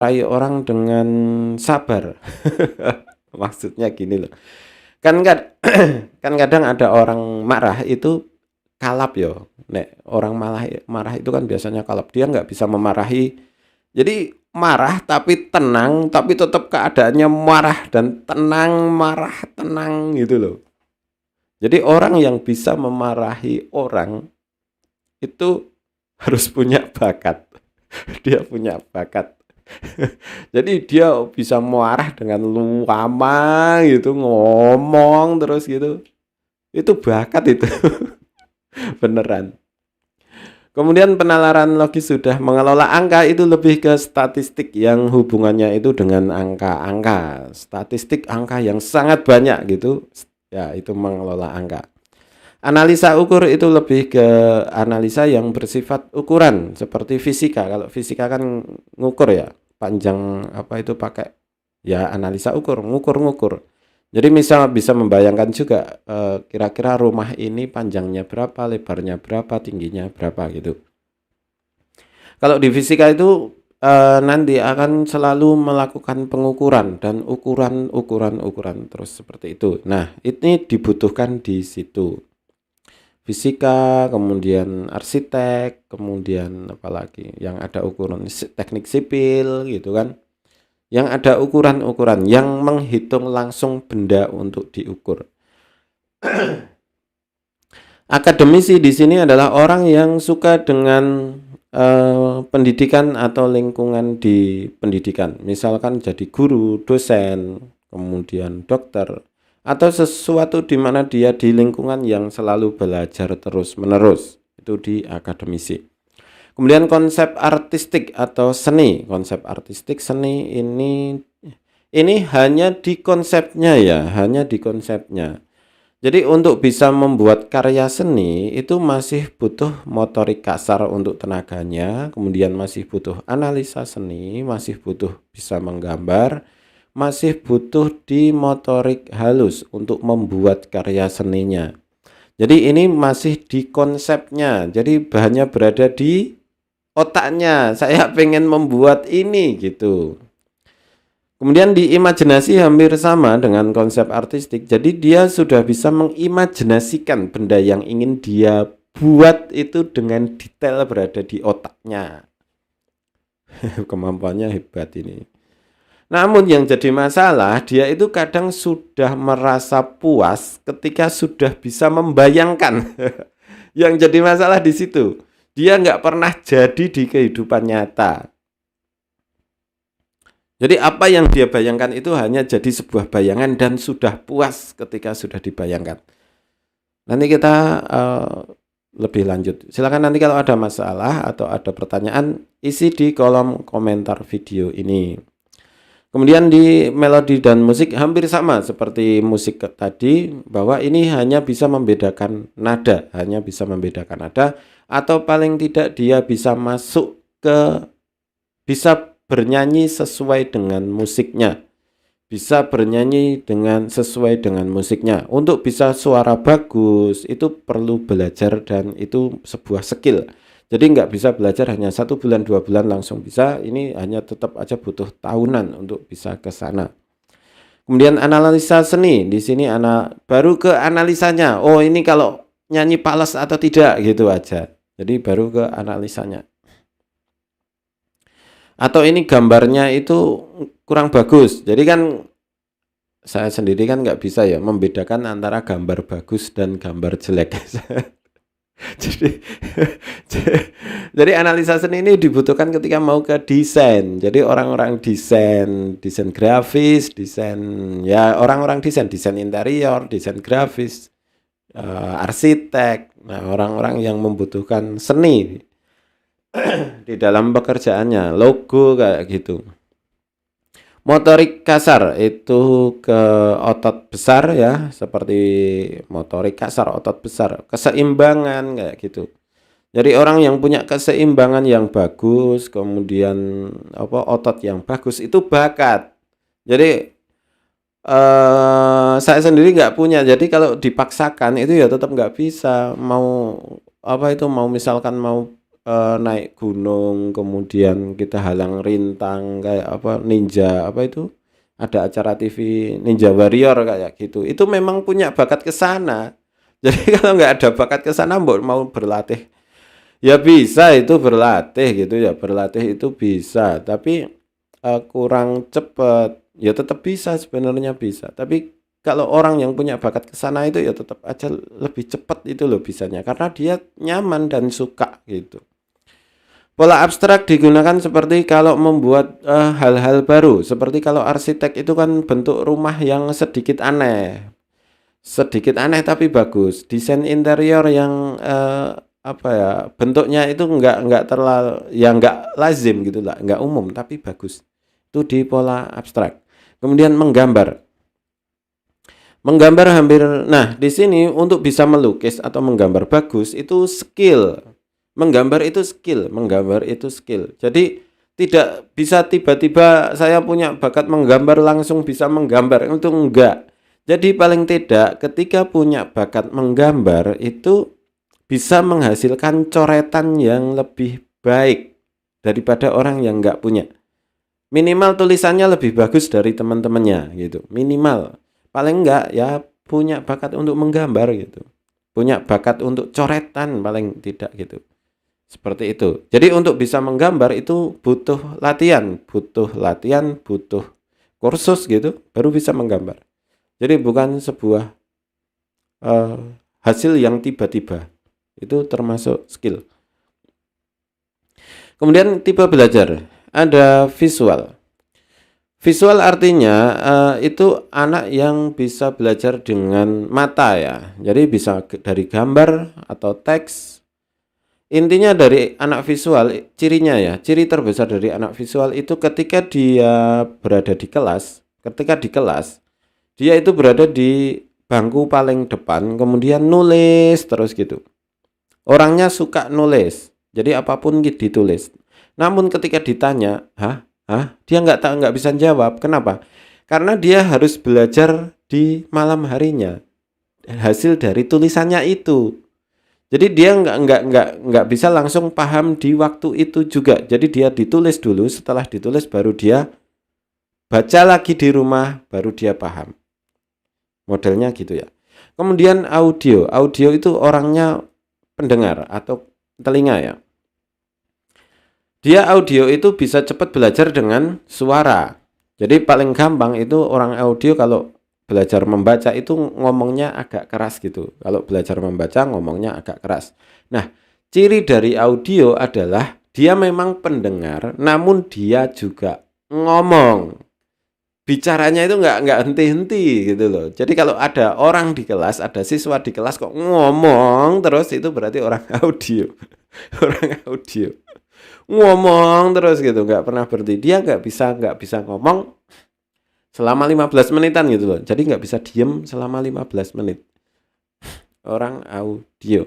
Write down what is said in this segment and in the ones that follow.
marahi orang dengan sabar. Maksudnya gini loh, kan kan kadang ada orang marah itu kalap yo. Nek orang marah marah itu kan biasanya kalap, dia nggak bisa memarahi. Jadi marah tapi tenang, tapi tetap keadaannya marah dan tenang, marah tenang gitu loh. Jadi orang yang bisa memarahi orang itu harus punya bakat. Dia punya bakat. Jadi dia bisa marah dengan lama gitu, ngomong terus gitu. Itu bakat itu, beneran. Kemudian penalaran logis sudah mengelola angka itu lebih ke statistik yang hubungannya itu dengan angka-angka. Statistik angka yang sangat banyak gitu. Ya, itu mengelola angka. Analisa ukur itu lebih ke analisa yang bersifat ukuran seperti fisika. Kalau fisika kan ngukur ya, panjang apa itu pakai ya analisa ukur, ngukur-ngukur. Jadi misal bisa membayangkan juga kira-kira rumah ini panjangnya berapa, lebarnya berapa, tingginya berapa gitu. Kalau di fisika itu nanti akan selalu melakukan pengukuran dan ukuran terus seperti itu. Nah, ini dibutuhkan di situ. Fisika, kemudian arsitek, kemudian apalagi yang ada ukuran teknik sipil gitu kan. Yang ada ukuran-ukuran yang menghitung langsung benda untuk diukur. Akademisi di sini adalah orang yang suka dengan pendidikan atau lingkungan di pendidikan. Misalkan jadi guru, dosen, kemudian dokter, atau sesuatu di mana dia di lingkungan yang selalu belajar terus-menerus. Itu di akademisi. Kemudian konsep artistik atau seni. Konsep artistik seni ini hanya di konsepnya ya, hanya di konsepnya. Jadi untuk bisa membuat karya seni itu masih butuh motorik kasar untuk tenaganya, kemudian masih butuh analisa seni, masih butuh bisa menggambar, masih butuh di motorik halus untuk membuat karya seninya. Jadi ini masih di konsepnya, jadi bahannya berada di otaknya. Saya pengen membuat ini gitu. Kemudian di imajinasi hampir sama dengan konsep artistik. Jadi dia sudah bisa mengimajinasikan benda yang ingin dia buat itu dengan detail berada di otaknya. Kemampuannya hebat ini. Namun yang jadi masalah, dia itu kadang sudah merasa puas ketika sudah bisa membayangkan. Yang jadi masalah di situ. Dia nggak pernah jadi di kehidupan nyata. Jadi apa yang dia bayangkan itu hanya jadi sebuah bayangan dan sudah puas ketika sudah dibayangkan. Nanti kita lebih lanjut. Silakan nanti kalau ada masalah atau ada pertanyaan, isi di kolom komentar video ini. Kemudian di melodi dan musik hampir sama seperti musik tadi, bahwa ini hanya bisa membedakan nada, atau paling tidak dia bisa masuk ke, bisa bernyanyi sesuai dengan musiknya. Bisa bernyanyi sesuai dengan musiknya. Untuk bisa suara bagus itu perlu belajar dan itu sebuah skill. Jadi nggak bisa belajar hanya 1 bulan 2 bulan langsung bisa. Ini hanya tetap aja butuh tahunan untuk bisa ke sana. Kemudian analisa seni. Di sini baru ke analisanya. Oh ini kalau nyanyi pales atau tidak gitu aja. Jadi baru ke analisanya. Atau ini gambarnya itu kurang bagus. Jadi kan saya sendiri kan nggak bisa ya membedakan antara gambar bagus dan gambar jelek. Jadi, jadi analisa seni ini dibutuhkan ketika mau ke desain. Jadi orang-orang desain grafis, orang-orang desain interior, desain grafis, arsitek. Nah, orang-orang yang membutuhkan seni di dalam pekerjaannya, logo kayak gitu. Motorik kasar itu ke otot besar ya, seperti motorik kasar, otot besar, keseimbangan kayak gitu. Jadi orang yang punya keseimbangan yang bagus, kemudian otot yang bagus itu bakat. Jadi saya sendiri nggak punya, jadi kalau dipaksakan itu ya tetap nggak bisa. Mau misalkan mau naik gunung, kemudian kita halang rintang kayak apa, ninja apa itu, ada acara TV Ninja Warrior kayak gitu. Itu memang punya bakat ke sana. Jadi kalau nggak ada bakat ke sana mau berlatih, ya bisa itu berlatih gitu ya, berlatih itu bisa, tapi kurang cepat. Ya tetap bisa sebenarnya bisa, tapi kalau orang yang punya bakat ke sana itu ya tetap aja lebih cepat itu loh bisanya, karena dia nyaman dan suka gitu. Pola abstrak digunakan seperti kalau membuat hal-hal baru, seperti kalau arsitek itu kan bentuk rumah yang sedikit aneh tapi bagus. Desain interior yang apa ya, bentuknya itu nggak terlalu, ya nggak lazim gitu lah, nggak umum tapi bagus. Itu di pola abstrak. Kemudian menggambar. Menggambar hampir, nah di sini untuk bisa melukis atau menggambar bagus itu skill. Menggambar itu skill, menggambar itu skill. Jadi tidak bisa tiba-tiba saya punya bakat menggambar langsung bisa menggambar, itu enggak. Jadi paling tidak ketika punya bakat menggambar itu bisa menghasilkan coretan yang lebih baik daripada orang yang enggak punya. Minimal tulisannya lebih bagus dari teman-temannya gitu. Minimal. Paling enggak ya punya bakat untuk menggambar gitu. Punya bakat untuk coretan paling tidak gitu. Seperti itu. Jadi untuk bisa menggambar itu butuh latihan, butuh kursus gitu baru bisa menggambar. Jadi bukan sebuah hasil yang tiba-tiba. Itu termasuk skill. Kemudian tipe belajar, ada visual. Visual artinya itu anak yang bisa belajar dengan mata ya. Jadi bisa dari gambar atau teks. Intinya dari anak visual, cirinya ya, ciri terbesar dari anak visual itu ketika dia berada di kelas, dia itu berada di bangku paling depan, kemudian nulis terus gitu. Orangnya suka nulis, jadi apapun ditulis. Namun ketika ditanya, dia nggak bisa jawab. Kenapa? Karena dia harus belajar di malam harinya, hasil dari tulisannya itu. Jadi dia nggak bisa langsung paham di waktu itu juga. Jadi dia ditulis dulu, setelah ditulis baru dia baca lagi di rumah, baru dia paham. Modelnya gitu ya. Kemudian audio itu orangnya pendengar atau telinga ya. Dia audio itu bisa cepat belajar dengan suara. Jadi paling gampang itu orang audio kalau belajar membaca itu ngomongnya agak keras gitu. Kalau belajar membaca ngomongnya agak keras. Nah, ciri dari audio adalah dia memang pendengar, namun dia juga ngomong. Bicaranya itu nggak henti-henti gitu loh. Jadi kalau ada orang di kelas, ada siswa di kelas kok ngomong terus, itu berarti orang audio. Orang audio. Ngomong terus gitu, nggak pernah berhenti. Dia nggak bisa ngomong selama 15 menitan gitu loh. Jadi nggak bisa diem selama 15 menit. Orang audio.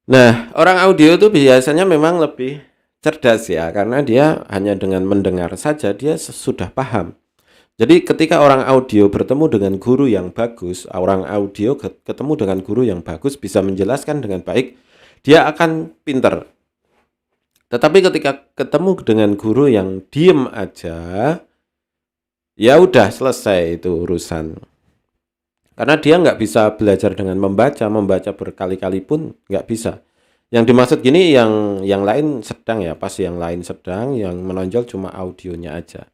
Nah, orang audio itu biasanya memang lebih cerdas ya, karena dia hanya dengan mendengar saja dia sudah paham. Jadi ketika orang audio bertemu dengan guru yang bagus, orang audio ketemu dengan guru yang bagus bisa menjelaskan dengan baik, dia akan pinter. Tetapi ketika ketemu dengan guru yang diem aja, ya udah selesai itu urusan. Karena dia nggak bisa belajar dengan membaca berkali-kali pun nggak bisa. Yang dimaksud gini yang lain sedang ya, pas yang lain sedang, yang menonjol cuma audionya aja.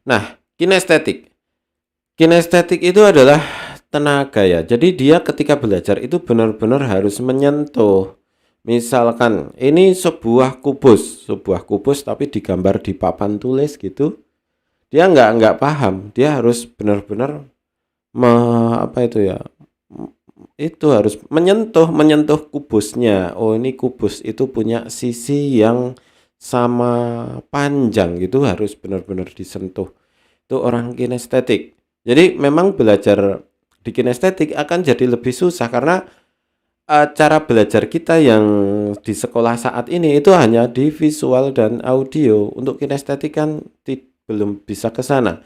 Nah, kinestetik. Kinestetik itu adalah tenaga ya. Jadi dia ketika belajar itu benar-benar harus menyentuh. Misalkan ini sebuah kubus tapi digambar di papan tulis gitu. Dia nggak paham. Dia harus benar-benar itu harus menyentuh kubusnya. Oh, ini kubus itu punya sisi yang sama panjang gitu, harus benar-benar disentuh. Itu orang kinestetik. Jadi memang belajar di kinestetik akan jadi lebih susah karena cara belajar kita yang di sekolah saat ini itu hanya di visual dan audio. Untuk kinestetik kan belum bisa ke sana.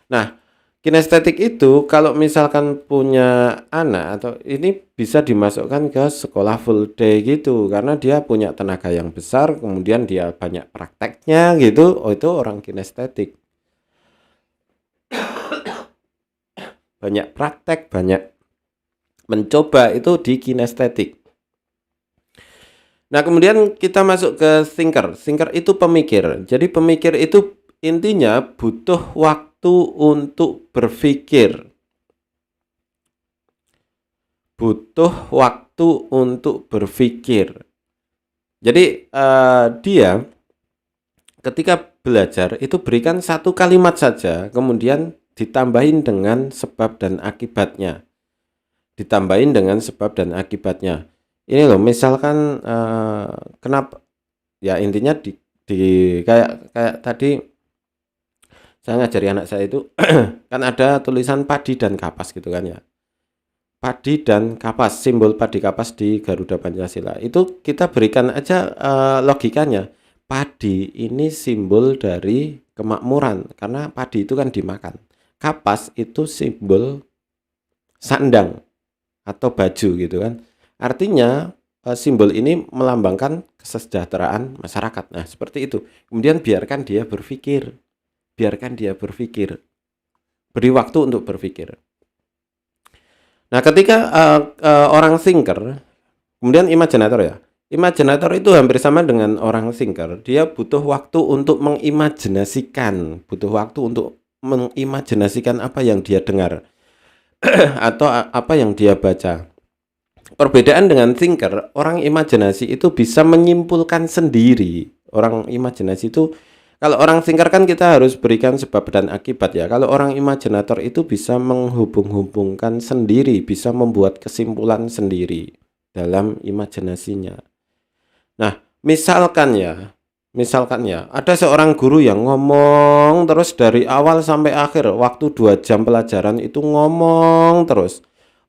Nah, Kinestetik itu kalau misalkan punya anak atau ini bisa dimasukkan ke sekolah full day gitu, karena dia punya tenaga yang besar, kemudian dia banyak prakteknya gitu. Oh, itu orang kinestetik. Banyak praktek, banyak mencoba, itu di kinestetik. Nah, kemudian kita masuk ke thinker. Thinker itu pemikir. Jadi pemikir itu intinya butuh waktu untuk berpikir. Butuh waktu untuk berpikir. Jadi dia ketika belajar itu berikan satu kalimat saja, kemudian ditambahin dengan sebab dan akibatnya. Ditambahin dengan sebab dan akibatnya. Ini loh, misalkan kenapa ya, intinya di kayak tadi saya ngajari anak saya itu kan ada tulisan padi dan kapas gitu kan ya. Padi dan kapas, simbol padi kapas di Garuda Pancasila. Itu kita berikan aja logikanya. Padi ini simbol dari kemakmuran karena padi itu kan dimakan. Kapas itu simbol sandang atau baju gitu kan. Artinya simbol ini melambangkan kesejahteraan masyarakat. Nah, seperti itu. Kemudian biarkan dia berpikir. Biarkan dia berpikir. Beri waktu untuk berpikir. Nah, ketika orang thinker, kemudian imaginator ya. Imaginator itu hampir sama dengan orang thinker. Dia butuh waktu untuk mengimajinasikan, butuh waktu untuk mengimajinasikan apa yang dia dengar atau apa yang dia baca. Perbedaan dengan thinker, orang imajinasi itu bisa menyimpulkan sendiri. Orang imajinasi itu, kalau orang thinker kan kita harus berikan sebab dan akibat ya. Kalau orang imajinator itu bisa menghubung-hubungkan sendiri, bisa membuat kesimpulan sendiri dalam imajinasinya. Nah, misalkan ya, ada seorang guru yang ngomong terus dari awal sampai akhir, waktu 2 jam pelajaran itu ngomong terus.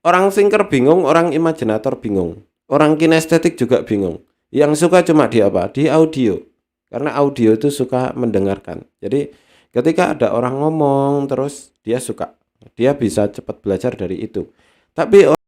Orang thinker bingung, orang imajinator bingung. Orang kinestetik juga bingung. Yang suka cuma di apa? Di audio. Karena audio itu suka mendengarkan. Jadi ketika ada orang ngomong terus dia suka. Dia bisa cepat belajar dari itu. Tapi